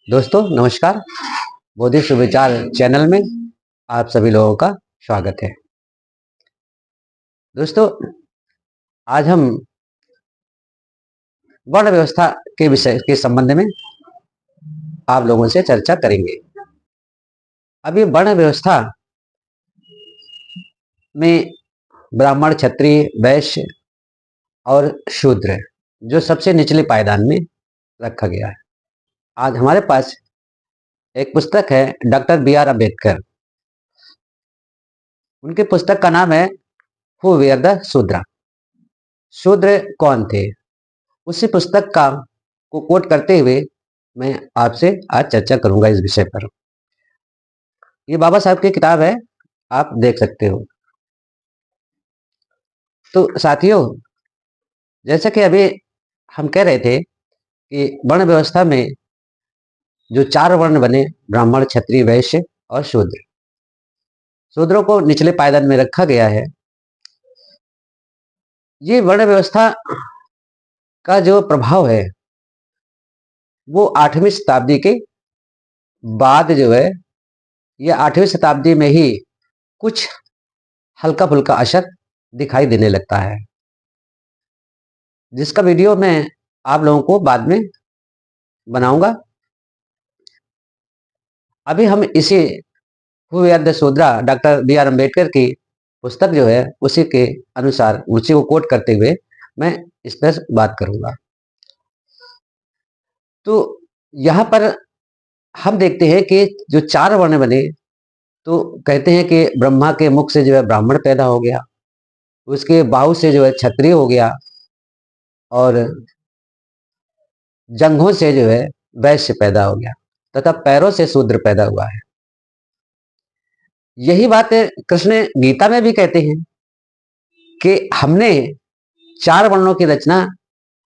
दोस्तों नमस्कार। बोधि सुविचार चैनल में आप सभी लोगों का स्वागत है। दोस्तों आज हम वर्ण व्यवस्था के विषय के संबंध में आप लोगों से चर्चा करेंगे। अभी वर्ण व्यवस्था में ब्राह्मण, क्षत्रिय, वैश्य और शूद्र जो सबसे निचले पायदान में रखा गया है। आज हमारे पास एक पुस्तक है डॉक्टर बी.आर. अम्बेडकर। उनकी पुस्तक का नाम है हु वेयर द शूद्रा। शूद्र कौन थे, उसी पुस्तक का को कोट करते हुए मैं आपसे आज चर्चा करूंगा इस विषय पर। ये बाबा साहब की किताब है, आप देख सकते हो। तो साथियों, जैसा कि अभी हम कह रहे थे कि वर्ण व्यवस्था में जो 4 वर्ण बने, ब्राह्मण, क्षत्रिय, वैश्य और शूद्र। शूद्रों को निचले पायदान में रखा गया है। ये वर्ण व्यवस्था का जो प्रभाव है वो 8वीं शताब्दी के बाद जो है, ये 8वीं शताब्दी में ही कुछ हल्का फुल्का असर दिखाई देने लगता है, जिसका वीडियो मैं आप लोगों को बाद में बनाऊंगा। अभी हम इसी who are the Shudra doctor B R. Ambedkar की पुस्तक जो है उसी के अनुसार, उसी को कोट करते हुए मैं इस पर बात करूंगा। तो यहाँ पर हम देखते हैं कि जो 4 वर्ण बने, तो कहते हैं कि ब्रह्मा के मुख से जो है ब्राह्मण पैदा हो गया, उसके बाहु से जो है क्षत्रिय हो गया, और जंघों से जो है वैश्य पैदा हो गया, तथा पैरों से शूद्र पैदा हुआ है। यही बात कृष्ण गीता में भी कहते हैं कि हमने 4 वर्णों की रचना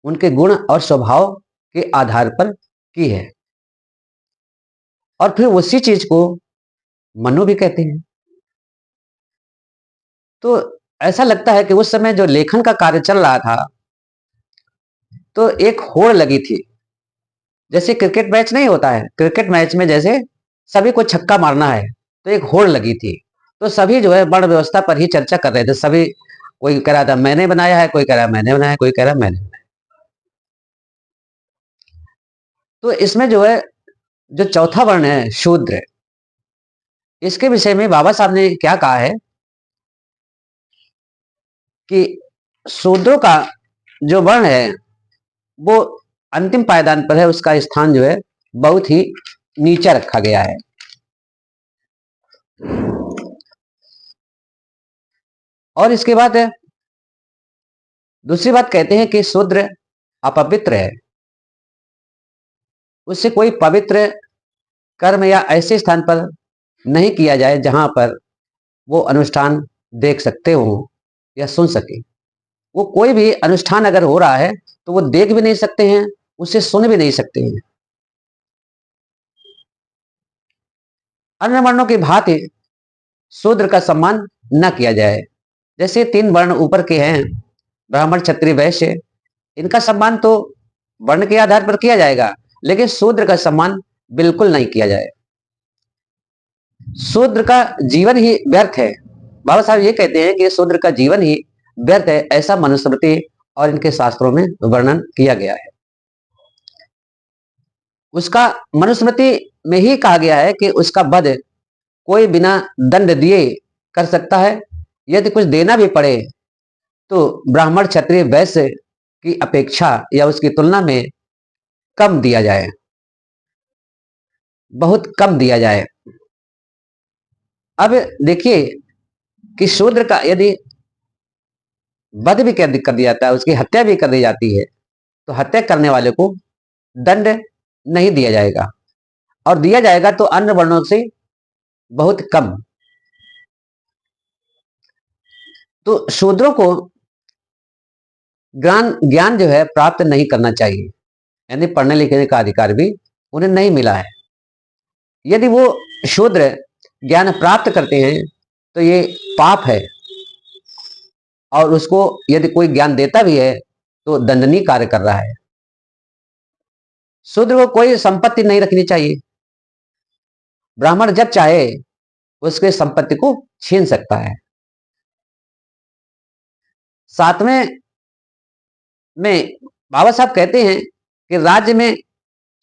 उनके गुण और स्वभाव के आधार पर की है, और फिर उसी चीज को मनु भी कहते हैं। तो ऐसा लगता है कि उस समय जो लेखन का कार्य चल रहा था, तो एक होड़ लगी थी। जैसे क्रिकेट मैच नहीं होता है, क्रिकेट मैच में जैसे सभी को छक्का मारना है, तो एक होड़ लगी थी। तो सभी जो है वर्ण व्यवस्था पर ही चर्चा कर रहे थे। सभी, कोई कह रहा था मैंने बनाया है, कोई कह रहा है मैंने बनाया, कोई कह रहा है मैंने बनाया। तो इसमें जो है, जो चौथा वर्ण है शूद्र, इसके विषय में बाबा साहब ने क्या कहा है कि शूद्रों का जो वर्ण है वो अंतिम पायदान पर है, उसका स्थान जो है बहुत ही नीचे रखा गया है। और इसके बाद दूसरी बात कहते हैं कि शूद्र अपवित्र है, उससे कोई पवित्र कर्म या ऐसे स्थान पर नहीं किया जाए जहां पर वो अनुष्ठान देख सकते हो या सुन सके। वो कोई भी अनुष्ठान अगर हो रहा है तो वो देख भी नहीं सकते हैं, उसे सुन भी नहीं सकते हैं। अन्य वर्णों की भांति शूद्र का सम्मान न किया जाए। जैसे 3 वर्ण ऊपर के हैं, ब्राह्मण, क्षत्रिय, वैश्य, इनका सम्मान तो वर्ण के आधार पर किया जाएगा, लेकिन शूद्र का सम्मान बिल्कुल नहीं किया जाए। शूद्र का जीवन ही व्यर्थ है। बाबा साहब ये कहते हैं कि शूद्र का जीवन ही व्यर्थ है, ऐसा मनुस्मृति और इनके शास्त्रों में वर्णन किया गया है। उसका मनुस्मृति में ही कहा गया है कि उसका वध कोई बिना दंड दिए कर सकता है। यदि कुछ देना भी पड़े तो ब्राह्मण, क्षत्रिय, वैश्य की अपेक्षा या उसकी तुलना में कम दिया जाए, बहुत कम दिया जाए। अब देखिए कि शूद्र का यदि वध भी कर दिया जाता है, उसकी हत्या भी कर दी जाती है, तो हत्या करने वाले को दंड नहीं दिया जाएगा, और दिया जाएगा तो अन्य वर्णों से बहुत कम। तो शूद्रों को ज्ञान जो है प्राप्त नहीं करना चाहिए, यानी पढ़ने लिखने का अधिकार भी उन्हें नहीं मिला है। यदि वो शूद्र ज्ञान प्राप्त करते हैं तो ये पाप है, और उसको यदि कोई ज्ञान देता भी है तो दंडनीय कार्य कर रहा है। शूद्र को कोई संपत्ति नहीं रखनी चाहिए। ब्राह्मण जब चाहे उसके संपत्ति को छीन सकता है। सातवें में बाबा साहब कहते हैं कि राज्य में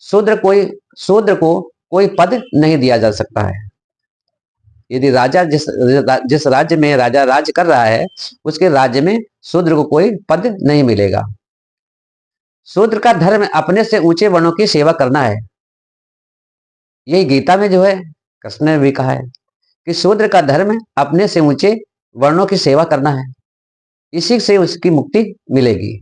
शूद्र को कोई पद नहीं दिया जा सकता है। यदि राजा जिस राज्य में राजा राज्य कर रहा है, उसके राज्य में शूद्र को कोई पद नहीं मिलेगा। शूद्र का धर्म अपने से ऊंचे वर्णों की सेवा करना है। यही गीता में जो है कृष्ण ने भी कहा है कि शूद्र का धर्म अपने से ऊंचे वर्णों की सेवा करना है, इसी से उसकी मुक्ति मिलेगी।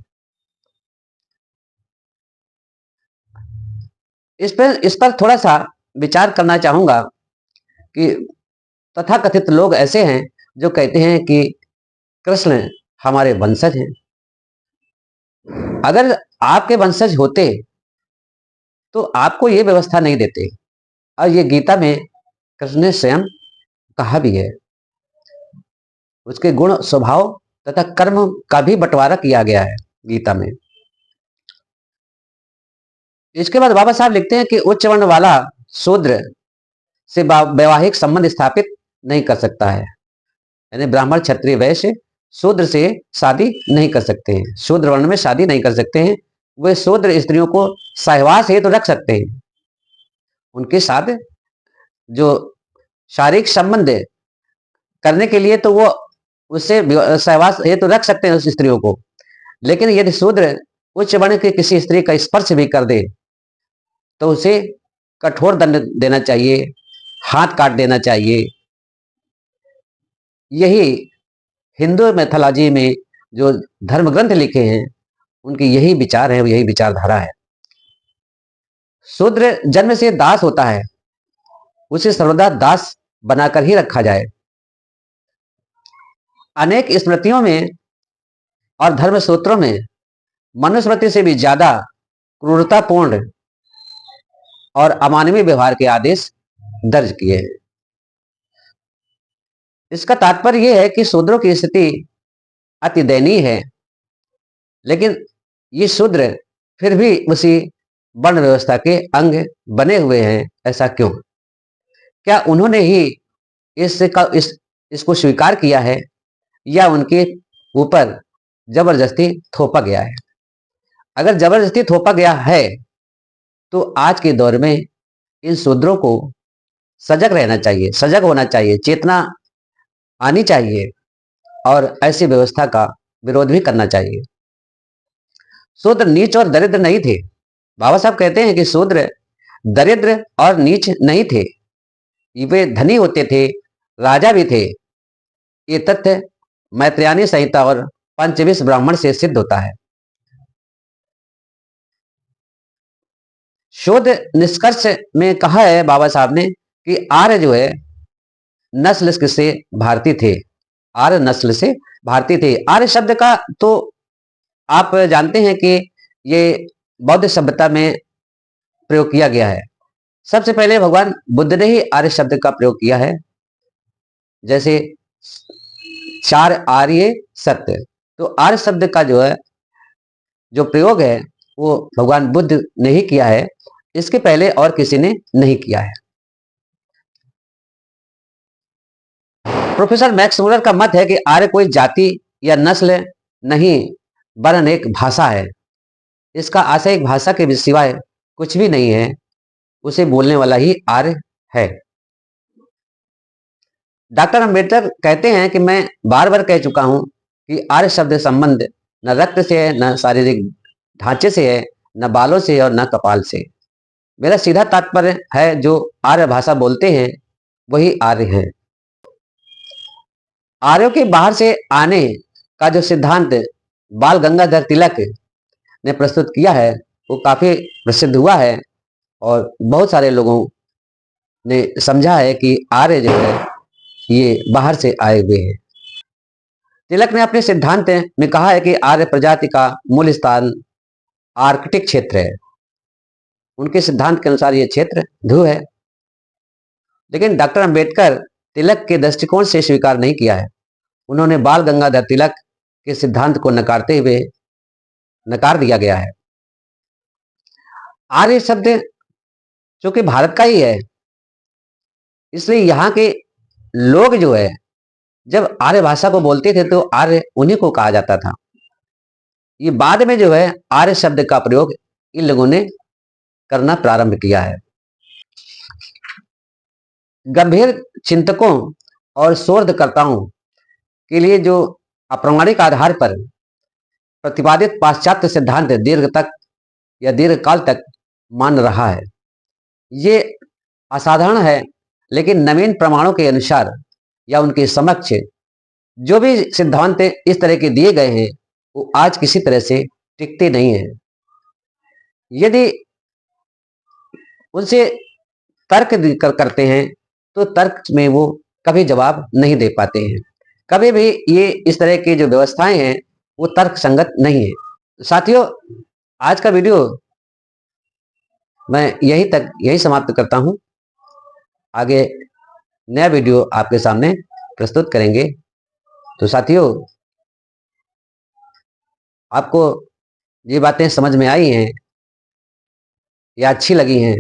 इस पर थोड़ा सा विचार करना चाहूंगा कि तथाकथित लोग ऐसे हैं जो कहते हैं कि कृष्ण हमारे वंशज हैं। अगर आपके वंशज होते तो आपको ये व्यवस्था नहीं देते, और ये गीता में कृष्ण ने स्वयं कहा भी है। उसके गुण, स्वभाव तथा कर्म का भी बंटवारा किया गया है गीता में। इसके बाद बाबा साहब लिखते हैं कि उच्च वर्ण वाला शूद्र से वैवाहिक संबंध स्थापित नहीं कर सकता है। यानी ब्राह्मण, क्षत्रिय, वैश्य शूद्र से शादी नहीं कर सकते हैं, शूद्र वर्ण में शादी नहीं कर सकते हैं। वे शूद्र स्त्रियों को सहवास हेतु रख सकते हैं, उनके साथ जो शारीरिक संबंध करने के लिए तो वो उससे सहवास हेतु रख सकते हैं उस स्त्रियों को। लेकिन यदि शूद्र उच्च वर्ण की किसी स्त्री का स्पर्श भी कर दे तो उसे कठोर दंड देना चाहिए, हाथ काट देना चाहिए। यही हिंदू मैथोलॉजी में जो धर्म ग्रंथ लिखे हैं उनके यही विचार है, यही विचारधारा है। शूद्र जन्म से दास होता है, उसे सर्वदा दास बनाकर ही रखा जाए। अनेक स्मृतियों में और धर्म सूत्रों में मनुस्मृति से भी ज्यादा क्रूरतापूर्ण और अमानवीय व्यवहार के आदेश दर्ज किए हैं। इसका तात्पर्य यह है कि शूद्रों की स्थिति अति दयनीय है, लेकिन ये शूद्र फिर भी उसी वर्ण व्यवस्था के अंग बने हुए हैं। ऐसा क्यों? क्या उन्होंने ही इसको स्वीकार किया है या उनके ऊपर जबरदस्ती थोपा गया है? अगर जबरदस्ती थोपा गया है तो आज के दौर में इन शूद्रों को सजग रहना चाहिए, सजग होना चाहिए, चेतना आनी चाहिए और ऐसी व्यवस्था का विरोध भी करना चाहिए। शूद्र नीच और दरिद्र नहीं थे। बाबा साहब कहते हैं कि शूद्र दरिद्र और नीच नहीं थे, वे धनी होते थे, राजा भी थे। ये तथ्य मैत्रेयानी संहिता और पंचविंश ब्राह्मण से सिद्ध होता है। शोध निष्कर्ष में कहा है बाबा साहब ने कि आर्य जो है नस्ल से भारतीय थे, आर्य नस्ल से भारतीय थे। आर्य शब्द का तो आप जानते हैं कि ये बौद्ध सभ्यता में प्रयोग किया गया है। सबसे पहले भगवान बुद्ध ने ही आर्य शब्द का प्रयोग किया है। जैसे चार आर्य सत्य, तो आर्य शब्द का जो है जो प्रयोग है वो भगवान बुद्ध ने ही किया है, इसके पहले और किसी ने नहीं किया है। प्रोफेसर मैक्स मुलर का मत है कि आर्य कोई जाति या नस्ल नहीं वरन एक भाषा है। इसका आशय एक भाषा के सिवाय कुछ भी नहीं है, उसे बोलने वाला ही आर्य है। डॉक्टर अंबेडकर कहते हैं कि मैं बार बार कह चुका हूं कि आर्य शब्द संबंध न रक्त से है, न शारीरिक ढांचे से है, न बालों से और न कपाल से। मेरा सीधा तात्पर्य है जो आर्य भाषा बोलते हैं वही आर्य हैं। आर्यों के बाहर से आने का जो सिद्धांत बाल गंगाधर तिलक ने प्रस्तुत किया है वो काफी प्रसिद्ध हुआ है और बहुत सारे लोगों ने समझा है कि आर्य जो है ये बाहर से आए हुए हैं। तिलक ने अपने सिद्धांत में कहा है कि आर्य प्रजाति का मूल स्थान आर्कटिक क्षेत्र है। उनके सिद्धांत के अनुसार ये क्षेत्र ध्रुव है, लेकिन डॉक्टर अंबेडकर तिलक के दृष्टिकोण से स्वीकार नहीं किया है। उन्होंने बाल गंगाधर तिलक के सिद्धांत को नकारते हुए नकार दिया गया है। आर्य शब्द चूंकि भारत का ही है, इसलिए यहाँ के लोग जो है जब आर्य भाषा को बोलते थे तो आर्य उन्हीं को कहा जाता था। ये बाद में जो है आर्य शब्द का प्रयोग इन लोगों ने करना प्रारंभ किया है। गंभीर चिंतकों और शोधकर्ताओं के लिए जो अप्रामाणिक आधार पर प्रतिपादित पाश्चात्य सिद्धांत दीर्घ तक या दीर्घ काल तक मान रहा है, ये असाधारण है, लेकिन नवीन प्रमाणों के अनुसार या उनके समक्ष जो भी सिद्धांत इस तरह के दिए गए हैं वो आज किसी तरह से टिकते नहीं हैं। यदि उनसे तर्क करते हैं तो तर्क में वो कभी जवाब नहीं दे पाते हैं। कभी भी ये इस तरह की जो व्यवस्थाएं हैं वो तर्क संगत नहीं है। साथियों, आज का वीडियो मैं यही समाप्त करता हूं। आगे नया वीडियो आपके सामने प्रस्तुत करेंगे। तो साथियों, आपको ये बातें समझ में आई हैं या अच्छी लगी हैं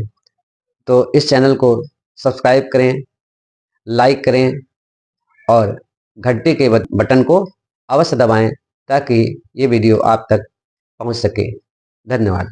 तो इस चैनल को सब्सक्राइब करें, लाइक करें और घंटे के बटन को अवश्य दबाएं ताकि ये वीडियो आप तक पहुंच सके। धन्यवाद।